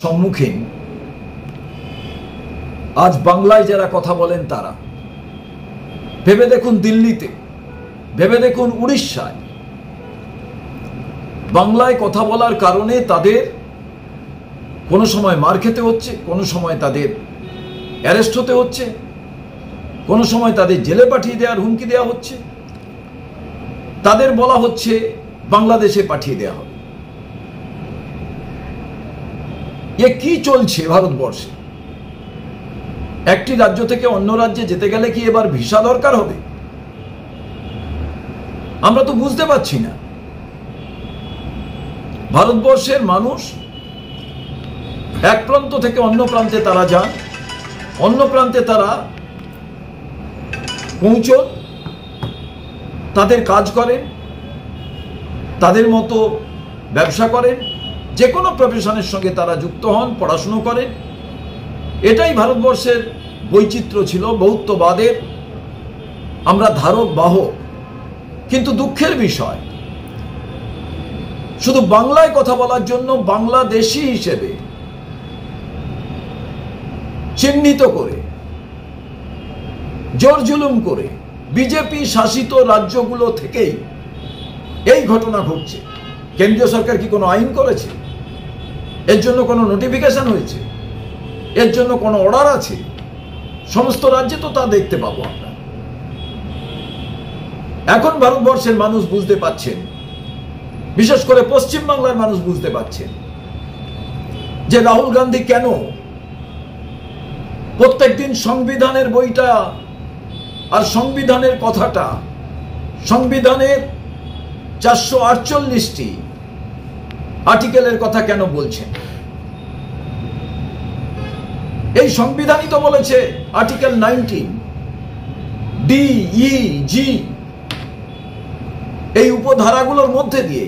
সম্মুখীন আজ বাংলায় যারা কথা বলেন তারা ভেবে দেখুন, দিল্লিতে ভেবে দেখুন, উড়িষ্যায় বাংলায় কথা বলার কারণে তাদের কোনো সময় মার খেতে হচ্ছে, কোনো সময় তাদের অ্যারেস্ট হতে হচ্ছে, কোনো সময় তাদের জেলে পাঠিয়ে দেওয়ার হুমকি দেওয়া হচ্ছে, তাদের বলা হচ্ছে বাংলাদেশে পাঠিয়ে দেওয়া হবে। এ কি চলছে ভারতবর্ষে? একটি রাজ্য থেকে অন্য রাজ্যে যেতে গেলে কি এবার ভিসা দরকার হবে? আমরা তো বুঝতে পারছি না। ভারতবর্ষের মানুষ এক প্রান্ত থেকে অন্য প্রান্তে তারা যান, অন্য প্রান্তে তারা পৌঁছন, তাদের কাজ করেন, তাদের মতো ব্যবসা করেন, যে কোনো প্রফেশনের সঙ্গে তারা যুক্ত হন, পড়াশুনো করেন। এটাই ভারতবর্ষের বৈচিত্র্য ছিল, বহুত্ববাদের আমরা ধারক বাহক। কিন্তু দুঃখের বিষয়, শুধু বাংলায় কথা বলার জন্য বাংলাদেশী হিসেবে চিহ্নিত করে, জোর জুলুম করে বিজেপি শাসিত রাজ্যগুলো থেকেই এই ঘটনা ঘটছে। কেন্দ্রীয় সরকার কি কোনো আইন করেছে? এর জন্য কোনো নোটিফিকেশন হয়েছে? এর জন্য কোনো অর্ডার আছে? সমস্ত রাজ্যে তো তা দেখতে পাবো আমরা। এখন ভারতবর্ষের মানুষ বুঝতে পাচ্ছেন, বিশেষ করে পশ্চিম বাংলার মানুষ বুঝতে পাচ্ছেন যে রাহুল গান্ধী কেন প্রত্যেকদিন সংবিধানের বইটা আর সংবিধানের কথাটা, সংবিধানের 448টি আর্টিকেলের কথা কেন বলছেন। এই সংবিধানই তো বলেছে আর্টিকেল 19 ডি, ই, জি, এই উপধারাগুলোর মধ্যে দিয়ে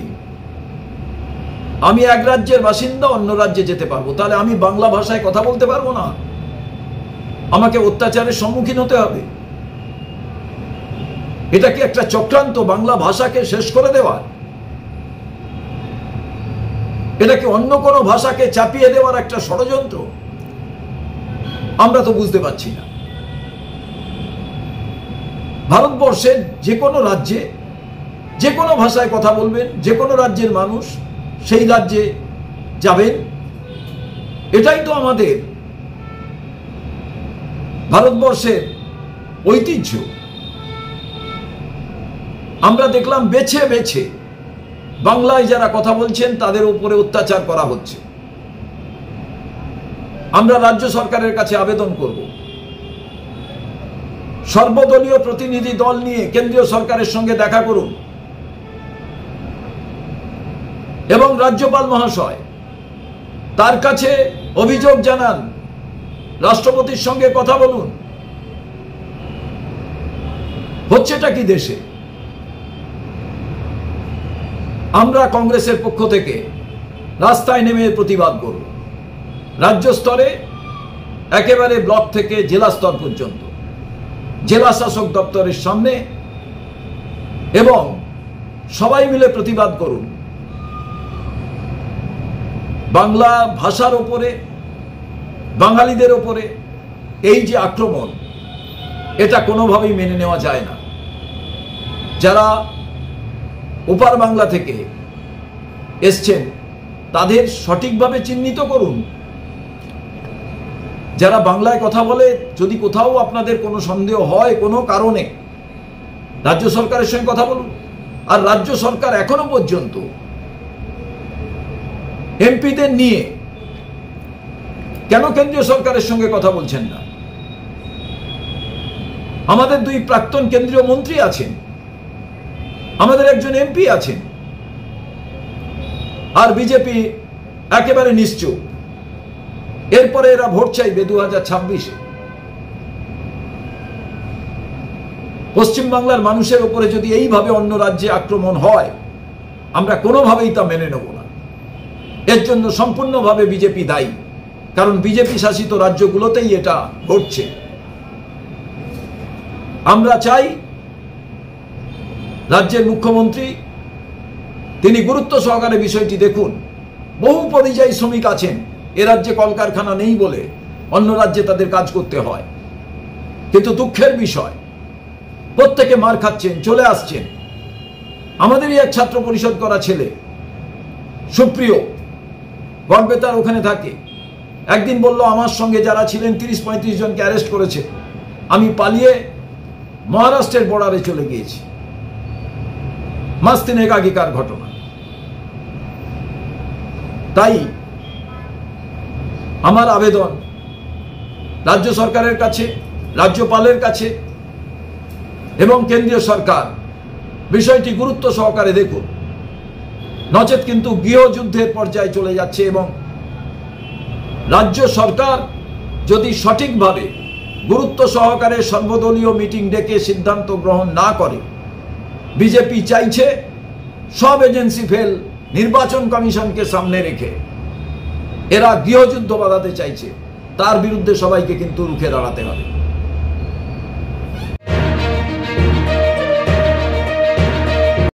আমি এক রাজ্যের বাসিন্দা অন্য রাজ্যে যেতে পারবো। তাহলে আমি বাংলা ভাষায় কথা বলতে পারবো না? আমাকে অত্যাচারের সম্মুখীন হতে হবে? এটা কি একটা চক্রান্ত বাংলা ভাষাকে শেষ করে দেওয়ার? এটা কি অন্য কোনো ভাষাকে চাপিয়ে দেওয়ার একটা ষড়যন্ত্র? আমরা তো বুঝতে পারছি না। ভারতবর্ষের যে কোনো রাজ্যে যে কোনো ভাষায় কথা বলবেন, যে কোনো রাজ্যের মানুষ সেই রাজ্যে যাবেন। এটাই তো আমাদের ভারতবর্ষের ঐতিহ্য। আমরা দেখলাম বেছে বেছে বাংলায় যারা কথা বলছেন তাদের উপরে অত্যাচার করা হচ্ছে। আমরা রাজ্য সরকারের কাছে আবেদন করব, সর্বদলীয় প্রতিনিধি দল নিয়ে কেন্দ্রীয় সরকারের সঙ্গে দেখা করুন এবং রাজ্যপাল মহাশয় তার কাছে অভিযোগ জানান, রাষ্ট্রপতির সঙ্গে কথা বলুন। হচ্ছেটা কি দেশে? আমরা কংগ্রেসের পক্ষ থেকে রাস্তায় নেমে প্রতিবাদ করব, রাজ্য স্তরে একেবারে ব্লক থেকে জেলা স্তর পর্যন্ত, জেলা শাসক দপ্তরের সামনে, এবং সবাই মিলে প্রতিবাদ করুন। বাংলা ভাষার ওপরে, বাঙালিদের ওপরে এই যে আক্রমণ, এটা কোনোভাবেই মেনে নেওয়া যায় না। যারা ওপার বাংলা থেকে এসছেন তাদের সঠিকভাবে চিহ্নিত করুন। যারা বাংলায় কথা বলে, যদি কোথাও আপনাদের কোনো সন্দেহ হয় কোনো কারণে, রাজ্য সরকারের সঙ্গে কথা বলুন। আর রাজ্য সরকার এখনো পর্যন্ত এমপিদের নিয়ে কেন কেন্দ্রীয় সরকারের সঙ্গে কথা বলছেন না? আমাদের দুই প্রাক্তন কেন্দ্রীয় মন্ত্রী আছেন, আমাদের একজন এমপি আছেন, আর বিজেপি একেবারে নিশ্চুপ। এরপরে এরা ভোট চাইবে 2026-এ। পশ্চিমবাংলার মানুষের উপরে যদি এইভাবে অন্য রাজ্যে আক্রমণ হয়, আমরা কোনোভাবেই তা মেনে নেব না। এর জন্য সম্পূর্ণভাবে বিজেপি দায়ী, কারণ বিজেপি শাসিত রাজ্যগুলোতেই এটা ঘটছে। আমরা চাই রাজ্যের মুখ্যমন্ত্রী তিনি গুরুত্ব সহকারে বিষয়টি দেখুন। বহু পরিযায়ী শ্রমিক আছেন এ রাজ্যে কলকারখানা নেই বলে অন্য রাজ্যে তাদের কাজ করতে হয়। কিন্তু দুঃখের বিষয়, প্রত্যেকে মার খাচ্ছেন, চলে আসছেন। আমাদেরই এক ছাত্র পরিষদ করা ছেলে সুপ্রিয় গড়বেতার ওখানে থাকে, একদিন বলল আমার সঙ্গে যারা ছিলেন 30-35 জনকে অ্যারেস্ট করেছে, আমি পালিয়ে মহারাষ্ট্রের বর্ডারে চলে গিয়েছি। মাস তিনেক আগেকার ঘটনা। তাই আমার আবেদন রাজ্য সরকারের কাছে, রাজ্যপালের কাছে এবং কেন্দ্রীয় সরকার বিষয়টি গুরুত্ব সহকারে দেখুন, নচেত কিন্তু গৃহযুদ্ধের পর্যায়ে চলে যাচ্ছে। এবং রাজ্য সরকার যদি সঠিকভাবে গুরুত্ব সহকারে সর্বদলীয় মিটিং ডেকে সিদ্ধান্ত গ্রহণ না করে, বিজেপি চাইছে সব এজেন্সি ফেল, নির্বাচন কমিশনকে সামনে রেখে এরা গৃহযুদ্ধ বাঁধাতে চাইছে, তার বিরুদ্ধে সবাইকে কিন্তু রুখে দাঁড়াতে হবে।